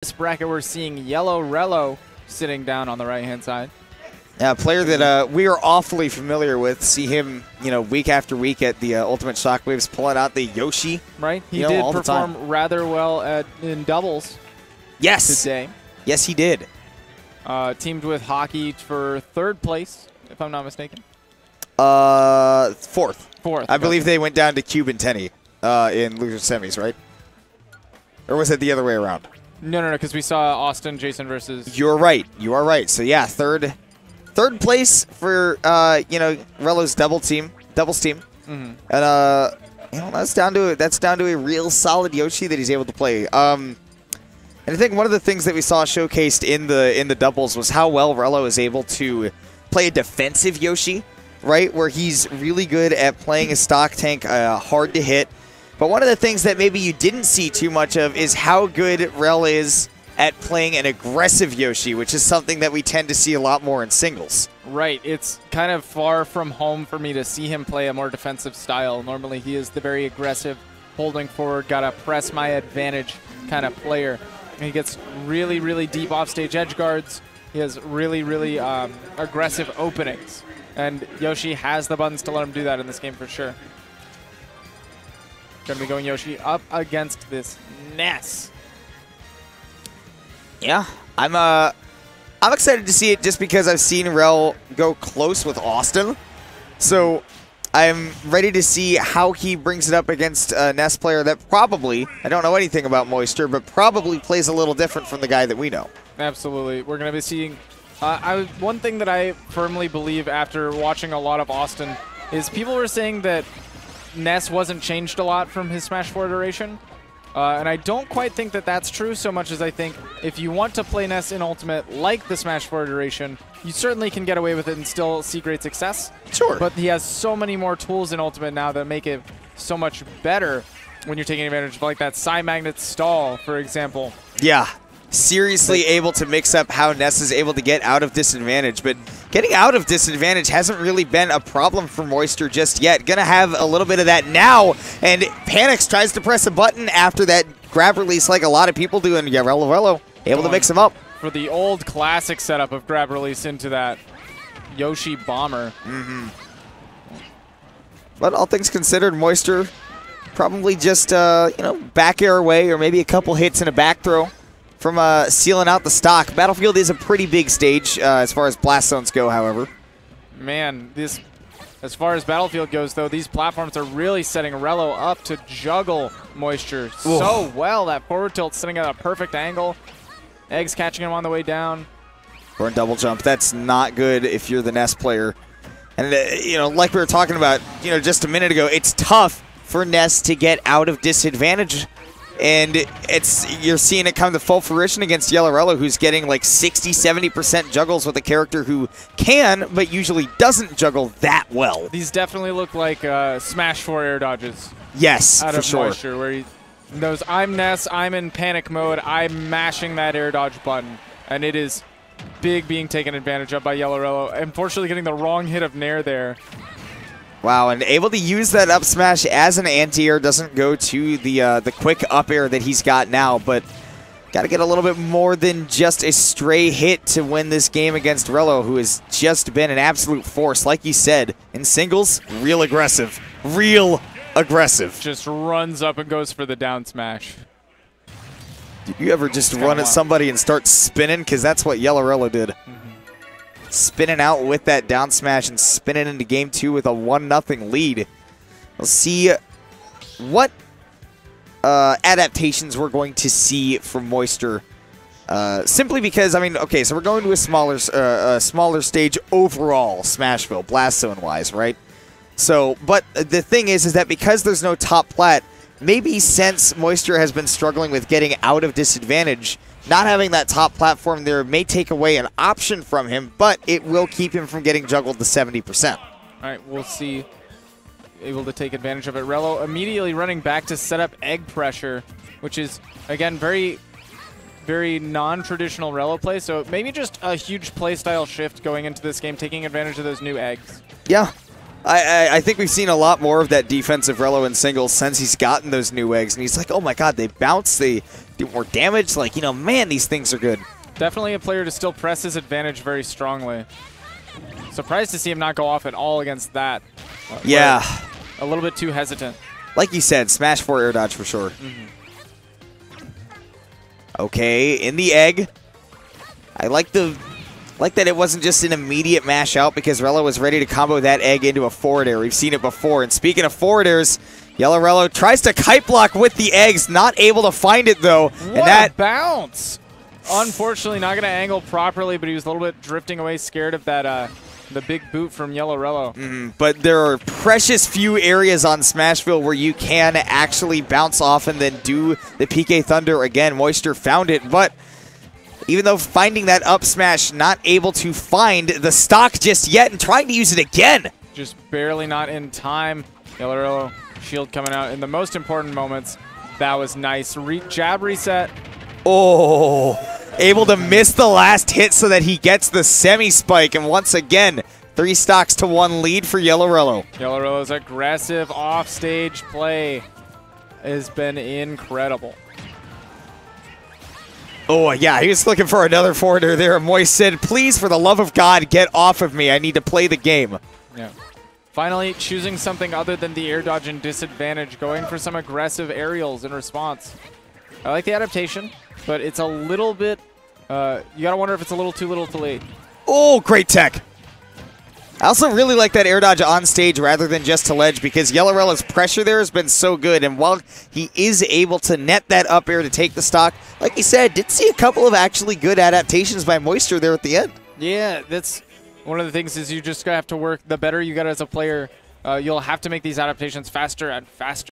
This bracket, we're seeing YellowRello sitting down on the right-hand side. Yeah, a player that we are awfully familiar with. See him, week after week at the Ultimate Shockwaves pulling out the Yoshi. Right, he did perform rather well in doubles. Yes, today. Yes, he did. Teamed with Hockey for third place, if I'm not mistaken. Fourth. Fourth. I believe they went down to Cube and Tenny in loser semis, right? Or was it the other way around? No, because we saw Austin, Jason versus. You're right. You are right. So yeah, third place for Rello's doubles team. Mm-hmm. And that's down to a real solid Yoshi that he's able to play. And I think one of the things that we saw showcased in the doubles was how well Rello is able to play a defensive Yoshi, right? Where he's really good at playing a stock tank, hard to hit. But one of the things that maybe you didn't see too much of is how good Rel is at playing an aggressive Yoshi, which is something that we tend to see a lot more in singles. Right. It's kind of far from home for me to see him play a more defensive style. Normally he is the very aggressive, holding forward, gotta press my advantage kind of player. And he gets really, really deep offstage edge guards. He has really, really aggressive openings. And Yoshi has the buttons to let him do that in this game for sure. Going to be going Yoshi up against this Ness. Yeah, I'm excited to see it just because I've seen Rel go close with Austin. So I'm ready to see how he brings it up against a Ness player that probably, I don't know anything about Moisture, but probably plays a little different from the guy that we know. Absolutely. We're going to be seeing, one thing that I firmly believe after watching a lot of Austin is people were saying that Ness wasn't changed a lot from his Smash 4 iteration. And I don't quite think that that's true so much as I think if you want to play Ness in Ultimate like the Smash 4 iteration, you certainly can get away with it and still see great success. Sure. But he has so many more tools in Ultimate now that make it so much better when you're taking advantage of like that Psy Magnet stall, for example. Yeah. Seriously able to mix up how Ness is able to get out of disadvantage, but getting out of disadvantage hasn't really been a problem for Moisture just yet. Gonna have a little bit of that now, and Panics tries to press a button after that grab release like a lot of people do, and yeah, YellowRello able to mix him up. For the old classic setup of grab release into that Yoshi bomber. Mm-hmm. But all things considered, Moisture probably just, back air away or maybe a couple hits and a back throw from sealing out the stock. Battlefield is a pretty big stage as far as blast zones go, however. Man, as far as Battlefield goes, though, these platforms are really setting Rello up to juggle Moisture so well. That forward tilt sitting at a perfect angle. Eggs catching him on the way down. Burn double jump. That's not good if you're the Ness player. And, like we were talking about, just a minute ago, it's tough for Ness to get out of disadvantage. And you're seeing it come to full fruition against YellowRello, who's getting like 60–70% juggles with a character who can, but usually doesn't juggle that well. These definitely look like Smash 4 air dodges. Yes, out for of sure. Moisture, where he knows I'm Ness, I'm in panic mode, I'm mashing that air dodge button, and it is big being taken advantage of by YellowRello. Unfortunately, getting the wrong hit of Nair there. Wow, and able to use that up smash as an anti-air, doesn't go to the quick up air that he's got now, but got to get a little bit more than just a stray hit to win this game against Rello, who has just been an absolute force. Like you said, in singles, real aggressive. Real aggressive. Just runs up and goes for the down smash. Did you ever just run at somebody and start spinning? Because that's what YellowRello did. Spinning out with that down smash and spinning into game 2 with a 1-0 lead. We'll see what adaptations we're going to see from Moisture. Simply because, okay, so we're going to a smaller stage overall, Smashville, Blast Zone-wise, right? So, but the thing is that because there's no top plat, maybe since Moisture has been struggling with getting out of disadvantage, not having that top platform there may take away an option from him, but it will keep him from getting juggled to 70%. All right, we'll see. Able to take advantage of it. Rello immediately running back to set up egg pressure, which is, again, very, very non-traditional Rello play. So maybe just a huge play style shift going into this game, taking advantage of those new eggs. Yeah. I think we've seen a lot more of that defensive Rello in singles since he's gotten those new eggs. And he's like, oh my god, they bounce, they do more damage. Like, you know, man, these things are good. Definitely a player to still press his advantage very strongly. Surprised to see him not go off at all against that. Yeah. A little bit too hesitant. Like you said, smash 4 air dodge for sure. Okay, in the egg. I like that it wasn't just an immediate mash out because Rello was ready to combo that egg into a forward air. We've seen it before. And speaking of forward airs, YellowRello tries to kite block with the eggs, not able to find it though. What and that bounce! Unfortunately, not going to angle properly, but he was a little bit drifting away, scared of that the big boot from YellowRello. But there are precious few areas on Smashville where you can actually bounce off and then do the PK Thunder again. Moisture found it, but even though finding that up smash, not able to find the stock just yet and trying to use it again. Just barely not in time. YellowRello shield coming out in the most important moments. That was nice. Jab reset. Oh, able to miss the last hit so that he gets the semi-spike. And once again, 3 stocks to 1 lead for YellowRello. YellowRello's aggressive off-stage play has been incredible. Oh, yeah, he was looking for another forwarder there. Moist said, please, for the love of God, get off of me. I need to play the game. Yeah. Finally, choosing something other than the air dodge and disadvantage, going for some aggressive aerials in response. I like the adaptation, but it's a little bit, you got to wonder if it's a little too little too late. Oh, great tech. I also really like that air dodge on stage rather than just to ledge because YellowRello's pressure there has been so good. And while he is able to net that up air to take the stock, like he said, did see a couple of actually good adaptations by Moisture there at the end. Yeah, that's one of the things is you just have to work. The better you get as a player, you'll have to make these adaptations faster and faster.